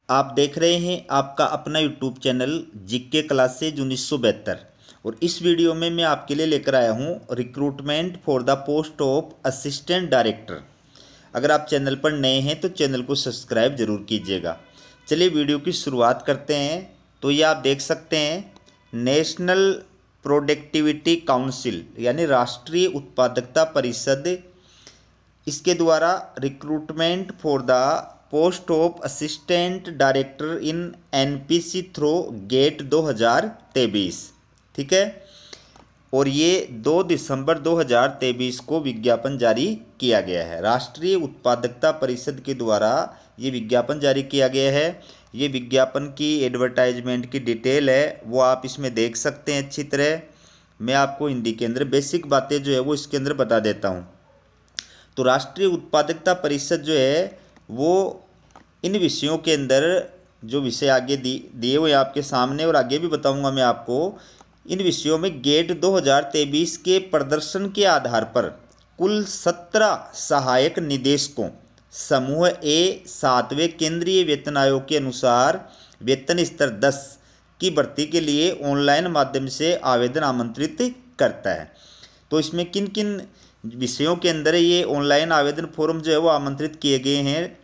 आप देख रहे हैं आपका अपना यूट्यूब चैनल जीके क्लासेज 1972। और इस वीडियो में मैं आपके लिए लेकर आया हूं recruitment for the post of assistant director. अगर आप चैनल पर नए हैं तो चैनल को सब्सक्राइब जरूर कीजिएगा। चलिए वीडियो की शुरुआत करते हैं। तो ये आप देख सकते हैं नेशनल प्रोडक्टिविटी काउंसिल यानी राष्ट्रीय उत्पादकता परिषद, इसके द्वारा recruitment for the post of assistant director in NPC through GATE 2023। ठीक है। और ये 2 दिसंबर 2023 को विज्ञापन जारी किया गया है। राष्ट्रीय उत्पादकता परिषद के द्वारा ये विज्ञापन जारी किया गया है। ये विज्ञापन की एडवर्टाइजमेंट की डिटेल है, वो आप इसमें देख सकते हैं अच्छी तरह। मैं आपको हिंदी के अंदर बेसिक बातें जो है वो इसके अंदर बता देता हूँ। तो राष्ट्रीय उत्पादकता परिषद जो है वो इन विषयों के अंदर जो विषय आगे दिए हुए आपके सामने और आगे भी बताऊंगा मैं आपको, इन विषयों में गेट 2023 के प्रदर्शन के आधार पर कुल 17 सहायक निदेशकों समूह ए 7वें केंद्रीय वेतन आयोग के अनुसार वेतन स्तर 10 की भर्ती के लिए ऑनलाइन माध्यम से आवेदन आमंत्रित करता है। तो इसमें किन किन विषयों के अंदर ये ऑनलाइन आवेदन फॉर्म जो है वो आमंत्रित किए गए हैं,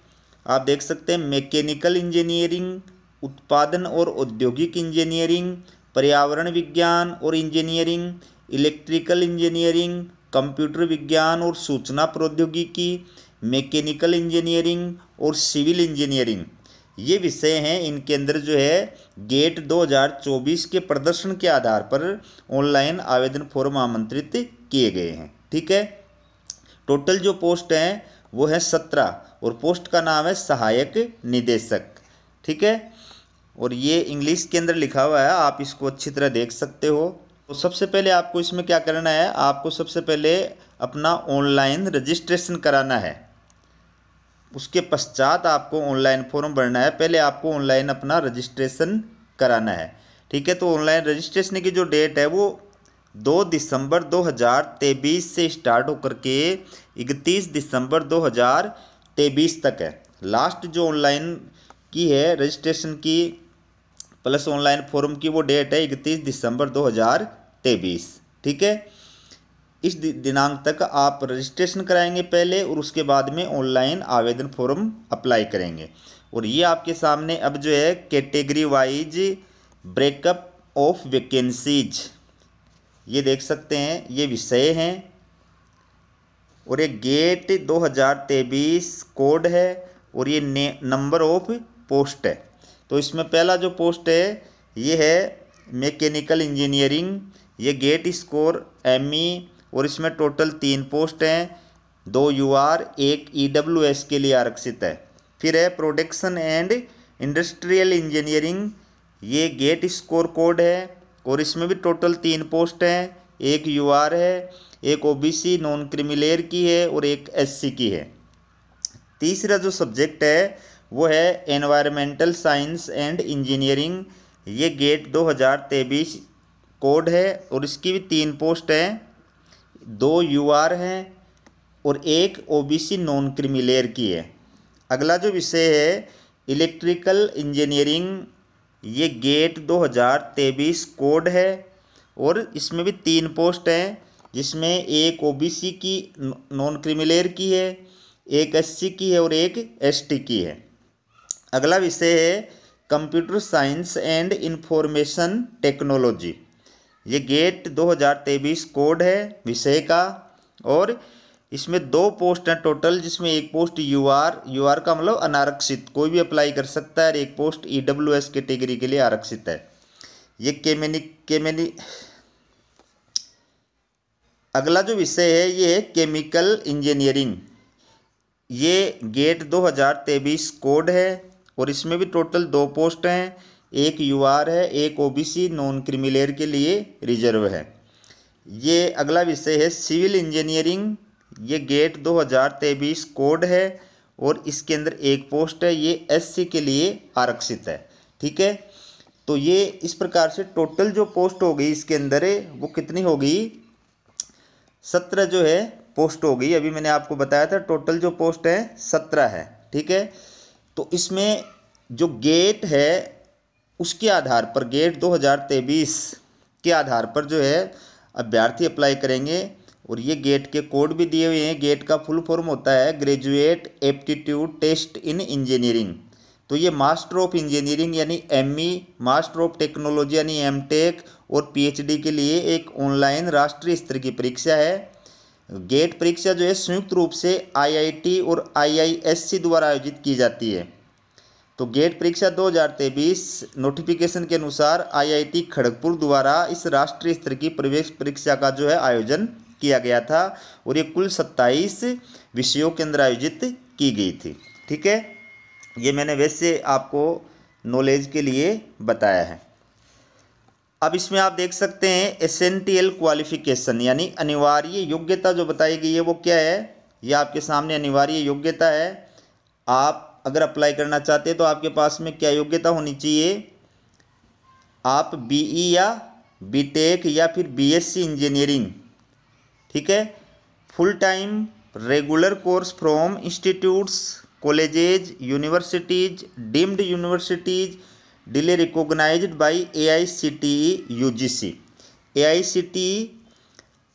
आप देख सकते हैं। मैकेनिकल इंजीनियरिंग, उत्पादन और औद्योगिक इंजीनियरिंग, पर्यावरण विज्ञान और इंजीनियरिंग, इलेक्ट्रिकल इंजीनियरिंग, कंप्यूटर विज्ञान और सूचना प्रौद्योगिकी, मैकेनिकल इंजीनियरिंग और सिविल इंजीनियरिंग, ये विषय हैं। इनके अंदर जो है गेट 2024 के प्रदर्शन के आधार पर ऑनलाइन आवेदन फॉर्म आमंत्रित किए गए हैं। ठीक है। टोटल जो पोस्ट हैं वो है 17 और पोस्ट का नाम है सहायक निदेशक। ठीक है। और ये इंग्लिश के अंदर लिखा हुआ है, आप इसको अच्छी तरह देख सकते हो। तो सबसे पहले आपको इसमें क्या करना है, आपको सबसे पहले अपना ऑनलाइन रजिस्ट्रेशन कराना है। उसके पश्चात आपको ऑनलाइन फॉर्म भरना है। पहले आपको ऑनलाइन अपना रजिस्ट्रेशन कराना है। ठीक है। तो ऑनलाइन रजिस्ट्रेशन की जो डेट है वो 2 दिसंबर 2023 से स्टार्ट होकर के 31 दिसंबर 2023 तक है। लास्ट जो ऑनलाइन की है रजिस्ट्रेशन की प्लस ऑनलाइन फॉर्म की वो डेट है 31 दिसंबर 2023। ठीक है। इस दिनांक तक आप रजिस्ट्रेशन कराएंगे पहले और उसके बाद में ऑनलाइन आवेदन फॉर्म अप्लाई करेंगे। और ये आपके सामने अब जो है category wise breakup of vacancies, ये देख सकते हैं, ये विषय हैं। और ये गेट 2023 कोड है और ये नंबर ऑफ पोस्ट है। तो इसमें पहला जो पोस्ट है ये है मैकेनिकल इंजीनियरिंग, ये गेट स्कोर एमई, और इसमें टोटल 3 पोस्ट हैं, 2 यूआर 1 ईडब्ल्यूएस के लिए आरक्षित है। फिर है प्रोडक्शन एंड इंडस्ट्रियल इंजीनियरिंग, ये गेट स्कोर कोड है और इसमें भी टोटल 3 पोस्ट हैं, 1 यूआर है, 1 ओबीसी नॉन क्रिमिलेयर की है और 1 एससी की है। तीसरा जो सब्जेक्ट है वो है एनवायरमेंटल साइंस एंड इंजीनियरिंग, ये गेट 2023 कोड है और इसकी भी 3 पोस्ट हैं, 2 यूआर हैं और 1 ओबीसी नॉन क्रिमिलेयर की है। अगला जो विषय है इलेक्ट्रिकल इंजीनियरिंग, ये गेट 2023 कोड है और इसमें भी 3 पोस्ट हैं, जिसमें 1 ओबीसी की नॉन क्रिमिलेयर की है, 1 एससी की है और 1 एसटी की है। अगला विषय है computer science and information technology, ये गेट 2023 कोड है विषय का और इसमें 2 पोस्ट हैं टोटल, जिसमें 1 पोस्ट यूआर का मतलब अनारक्षित, कोई भी अप्लाई कर सकता है, और 1 पोस्ट ईडब्ल्यूएस कैटेगरी के लिए आरक्षित है। ये अगला जो विषय है ये है केमिकल इंजीनियरिंग, ये गेट 2023 कोड है और इसमें भी टोटल 2 पोस्ट हैं, 1 यूआर है, 1 ओबीसी नॉन क्रिमिलेयर के लिए रिजर्व है। ये अगला विषय है सिविल इंजीनियरिंग, ये गेट 2023 कोड है और इसके अंदर 1 पोस्ट है, ये एससी के लिए आरक्षित है। ठीक है। तो ये इस प्रकार से टोटल जो पोस्ट हो गई इसके अंदर वो कितनी हो गई, 17 जो है पोस्ट हो गई। अभी मैंने आपको बताया था टोटल जो पोस्ट है 17 है। ठीक है। तो इसमें जो गेट है उसके आधार पर, गेट 2023 के आधार पर जो है अभ्यर्थी अप्लाई करेंगे। और ये गेट के कोड भी दिए हुए हैं। गेट का फुल फॉर्म होता है graduate aptitude test in engineering. तो ये मास्टर ऑफ इंजीनियरिंग यानी एमई, मास्टर ऑफ टेक्नोलॉजी यानी एमटेक और पीएचडी के लिए एक ऑनलाइन राष्ट्रीय स्तर की परीक्षा है। गेट परीक्षा जो है संयुक्त रूप से आईआईटी और आईआईएससी द्वारा आयोजित की जाती है। तो गेट परीक्षा 2023 नोटिफिकेशन के अनुसार आईआईटी खड़गपुर द्वारा इस राष्ट्रीय स्तर की प्रवेश परीक्षा का जो है आयोजन किया गया था और ये कुल 27 विषयों के अंदर आयोजित की गई थी। ठीक है, ये मैंने वैसे आपको नॉलेज के लिए बताया है। अब इसमें आप देख सकते हैं एसेंशियल क्वालिफिकेशन यानी अनिवार्य योग्यता जो बताई गई है वो क्या है। ये आपके सामने अनिवार्य योग्यता है। आप अगर अप्लाई करना चाहते हैं तो आपके पास में क्या योग्यता होनी चाहिए। आप बीई या बीटेक या फिर बीएससी इंजीनियरिंग, ठीक है, full time regular course from institutes, colleges, universities, deemed universities duly recognised by AICTE UGC। AICTE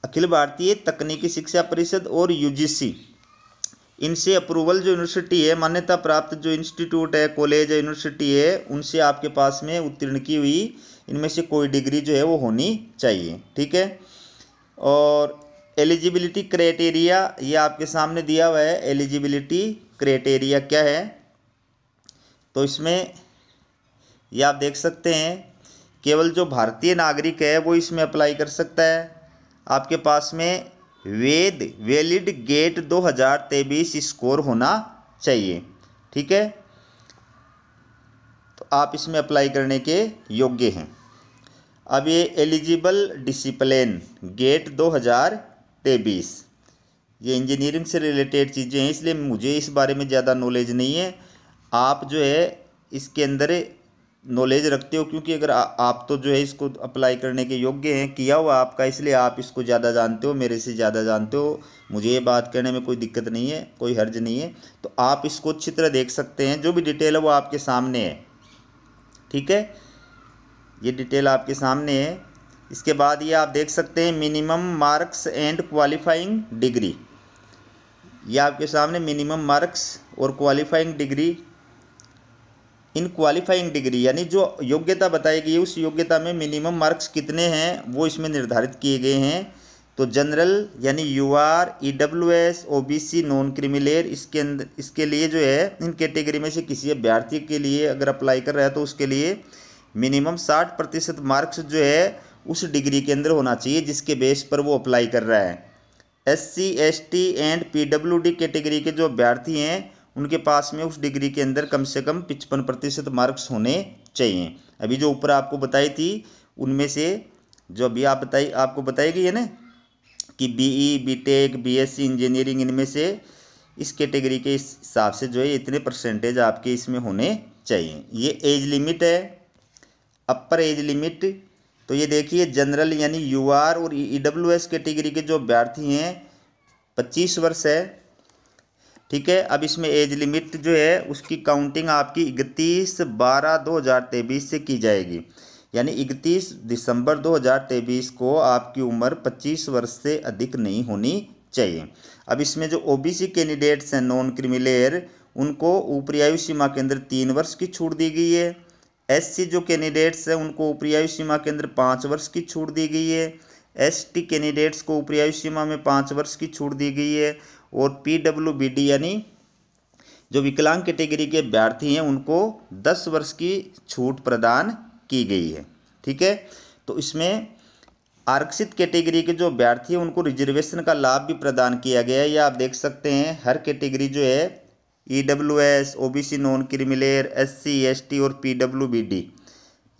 अखिल भारतीय तकनीकी शिक्षा परिषद और UGC, इनसे अप्रूवल जो यूनिवर्सिटी है, मान्यता प्राप्त जो इंस्टीट्यूट है, कॉलेज है, यूनिवर्सिटी है, उनसे आपके पास में उत्तीर्ण की हुई इनमें से कोई डिग्री जो है वो होनी चाहिए। ठीक है, और एलिजिबिलिटी क्राइटेरिया ये आपके सामने दिया हुआ है। एलिजिबिलिटी क्राइटेरिया क्या है, तो इसमें ये आप देख सकते हैं केवल जो भारतीय नागरिक है वो इसमें अप्लाई कर सकता है। आपके पास में वैलिड गेट 2023 स्कोर होना चाहिए। ठीक है, तो आप इसमें अप्लाई करने के योग्य हैं। अब ये एलिजिबल डिसिप्लिन गेट 2023, ये इंजीनियरिंग से रिलेटेड चीज़ें हैं, इसलिए मुझे इस बारे में ज़्यादा नॉलेज नहीं है। आप जो है इसके अंदर नॉलेज रखते हो, क्योंकि अगर आप तो जो है इसको अप्लाई करने के योग्य हैं, किया हुआ आपका, इसलिए आप इसको ज़्यादा जानते हो, मेरे से ज़्यादा जानते हो। मुझे ये बात करने में कोई दिक्कत नहीं है, कोई हर्ज नहीं है। तो आप इसको अच्छी तरह देख सकते हैं, जो भी डिटेल है वो आपके सामने है। ठीक है, ये डिटेल आपके सामने है। इसके बाद ये आप देख सकते हैं minimum marks and qualifying degree, ये आपके सामने मिनिमम मार्क्स और क्वालिफाइंग डिग्री। इन क्वालिफाइंग डिग्री यानी जो योग्यता बताई गई है उस योग्यता में मिनिमम मार्क्स कितने हैं वो इसमें निर्धारित किए गए हैं। तो जनरल यानी UR, EWS, OBC, non creamy layer, इसके अंदर इसके लिए जो है इन कैटेगरी में से किसी अभ्यर्थी के लिए अगर अप्लाई कर रहा है तो उसके लिए मिनिमम 60% मार्क्स जो है उस डिग्री के अंदर होना चाहिए जिसके बेस पर वो अप्लाई कर रहा है। SC, ST and PWD category के जो अभ्यर्थी हैं उनके पास में उस डिग्री के अंदर कम से कम 55% मार्क्स होने चाहिए। अभी जो ऊपर आपको बताई थी उनमें से जो अभी आपको बताई गई है ना कि BE, BTech, BSc इंजीनियरिंग, इनमें से इस कैटेगरी के हिसाब से जो है इतने परसेंटेज आपके इसमें होने चाहिए। ये एज लिमिट है, अपर एज लिमिट। तो ये देखिए जनरल यानी UR और EWS कैटेगरी के जो अभ्यर्थी हैं 25 वर्ष है। ठीक है, अब इसमें एज लिमिट जो है उसकी काउंटिंग आपकी 31/12/2023 से की जाएगी, यानी 31 दिसंबर 2023 को आपकी उम्र 25 वर्ष से अधिक नहीं होनी चाहिए। अब इसमें जो OBC कैंडिडेट्स हैं नॉन क्रिमिलेयर, उनको ऊपरी आयु सीमा के अंदर 3 वर्ष की छूट दी गई है। SC जो कैंडिडेट्स हैं उनको ऊपरी आयु सीमा के अंदर 5 वर्ष की छूट दी गई है। ST कैंडिडेट्स को ऊपरी आयु सीमा में 5 वर्ष की छूट दी गई है। और PWBD यानी जो विकलांग कैटेगरी के अभ्यर्थी हैं उनको 10 वर्ष की छूट प्रदान की गई है। ठीक है, तो इसमें आरक्षित कैटेगरी के जो अभ्यर्थी हैं उनको रिजर्वेशन का लाभ भी प्रदान किया गया है। ये आप देख सकते हैं हर कैटेगरी जो है EWS, OBC non creamy layer, SC, ST और PWBD,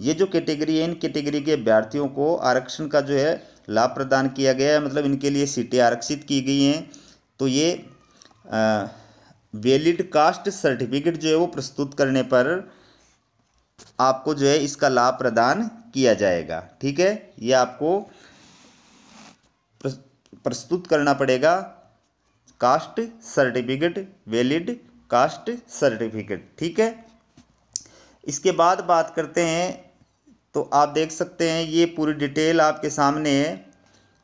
ये जो कैटेगरी है इन कैटेगरी के अभ्यर्थियों को आरक्षण का जो है लाभ प्रदान किया गया है, मतलब इनके लिए सीटें आरक्षित की गई हैं। तो ये वैलिड कास्ट सर्टिफिकेट जो है वो प्रस्तुत करने पर आपको जो है इसका लाभ प्रदान किया जाएगा। ठीक है, ये आपको प्रस्तुत करना पड़ेगा caste certificate, valid caste certificate. ठीक है, इसके बाद बात करते हैं, तो आप देख सकते हैं ये पूरी डिटेल आपके सामने है।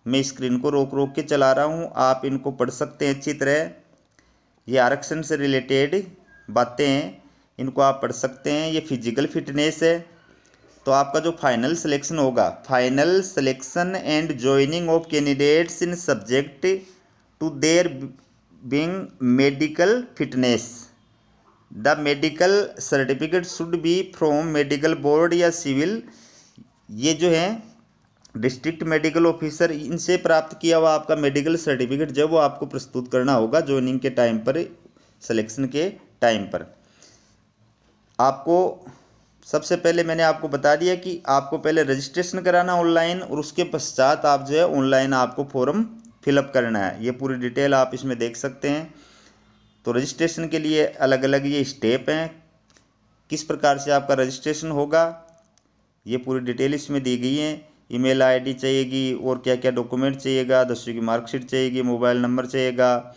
मैं स्क्रीन को रोक रोक के चला रहा हूँ, आप इनको पढ़ सकते हैं अच्छी तरह। ये आरक्षण से रिलेटेड बातें हैं, इनको आप पढ़ सकते हैं। ये फिजिकल फिटनेस है। तो आपका जो फाइनल सिलेक्शन होगा, final selection and joining of candidates in subject to their being medical fitness, the medical certificate should be from medical board या सिविल, ये जो है डिस्ट्रिक्ट मेडिकल ऑफिसर, इनसे प्राप्त किया हुआ आपका मेडिकल सर्टिफिकेट जब वो आपको प्रस्तुत करना होगा ज्वाइनिंग के टाइम पर, सिलेक्शन के टाइम पर। आपको सबसे पहले मैंने आपको बता दिया कि आपको पहले रजिस्ट्रेशन कराना ऑनलाइन, और उसके पश्चात आप जो है ऑनलाइन आपको फॉर्म फिलअप करना है। ये पूरी डिटेल आप इसमें देख सकते हैं। तो रजिस्ट्रेशन के लिए अलग अलग ये स्टेप हैं, किस प्रकार से आपका रजिस्ट्रेशन होगा ये पूरी डिटेल इसमें दी गई है। ईमेल आईडी चाहिएगी, और क्या क्या डॉक्यूमेंट चाहिएगा, 10वीं की मार्कशीट चाहिएगी, मोबाइल नंबर चाहिएगा,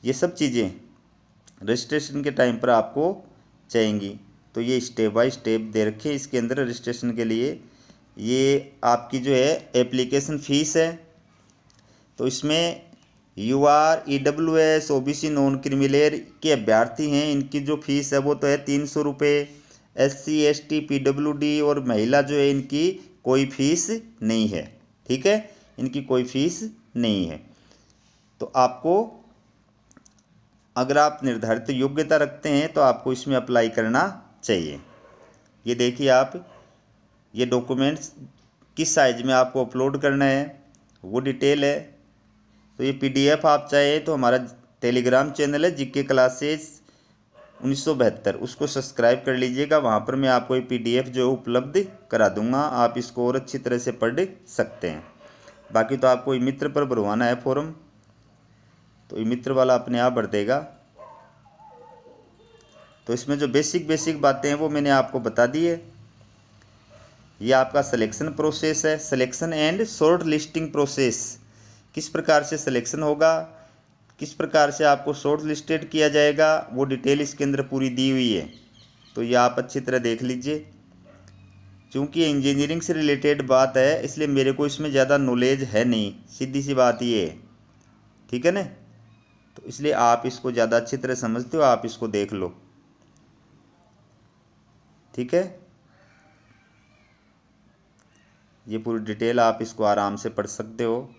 ये सब चीज़ें रजिस्ट्रेशन के टाइम पर आपको चाहिएंगी। तो ये स्टेप बाय स्टेप दे रखे इसके अंदर रजिस्ट्रेशन के लिए। ये आपकी जो है एप्लीकेशन फ़ीस है, तो इसमें UR EWS OBC non creamy layer के अभ्यर्थी हैं, इनकी जो फीस है वो तो है 300 रुपये। SC ST PWD और महिला जो है इनकी कोई फीस नहीं है, ठीक है, इनकी कोई फीस नहीं है। तो आपको अगर आप निर्धारित योग्यता रखते हैं तो आपको इसमें अप्लाई करना चाहिए। ये देखिए आप, ये डॉक्यूमेंट्स किस साइज में आपको अपलोड करना है वो डिटेल है। तो ये PDF आप चाहे तो हमारा टेलीग्राम चैनल है GK क्लासेस 1972, उसको सब्सक्राइब कर लीजिएगा। वहाँ पर मैं आपको ये PDF जो है उपलब्ध करा दूँगा, आप इसको और अच्छी तरह से पढ़ सकते हैं। बाकी तो आपको ई मित्र पर भरवाना है फॉर्म, तो ई मित्र वाला अपने आप भर देगा। तो इसमें जो बेसिक बातें हैं वो मैंने आपको बता दी है। ये आपका सिलेक्शन प्रोसेस है, selection and short listing process, किस प्रकार से सिलेक्शन होगा, किस प्रकार से आपको शॉर्ट लिस्टेड किया जाएगा, वो डिटेल इसके अंदर पूरी दी हुई है। तो ये आप अच्छी तरह देख लीजिए। चूँकि इंजीनियरिंग से रिलेटेड बात है इसलिए मेरे को इसमें ज़्यादा नॉलेज है नहीं, सीधी सी बात ये है, ठीक है ना। तो इसलिए आप इसको ज़्यादा अच्छी तरह समझते हो, आप इसको देख लो, ठीक है। ये पूरी डिटेल आप इसको आराम से पढ़ सकते हो।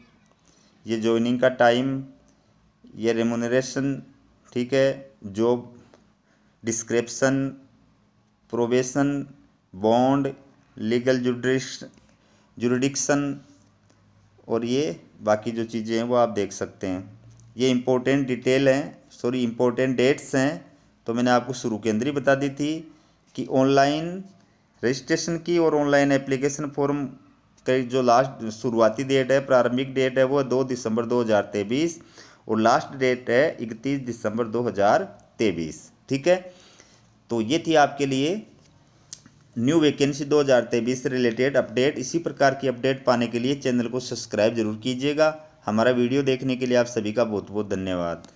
ये ज्वाइनिंग का टाइम, ये रेमुनरेशन, ठीक है, job description, probation, bond, legal jurisdiction, और ये बाकी जो चीज़ें हैं वो आप देख सकते हैं। ये इम्पोर्टेंट डिटेल हैं, सॉरी इम्पोर्टेंट डेट्स हैं। तो मैंने आपको शुरू के अंदर ही बता दी थी कि ऑनलाइन रजिस्ट्रेशन की और ऑनलाइन एप्लीकेशन फॉर्म का जो लास्ट शुरुआती डेट है, प्रारंभिक डेट है वो 2 दिसंबर 2023, और लास्ट डेट है 31 दिसंबर 2023, ठीक है। तो ये थी आपके लिए न्यू वैकेंसी 2023 से रिलेटेड अपडेट। इसी प्रकार की अपडेट पाने के लिए चैनल को सब्सक्राइब जरूर कीजिएगा। हमारा वीडियो देखने के लिए आप सभी का बहुत बहुत धन्यवाद।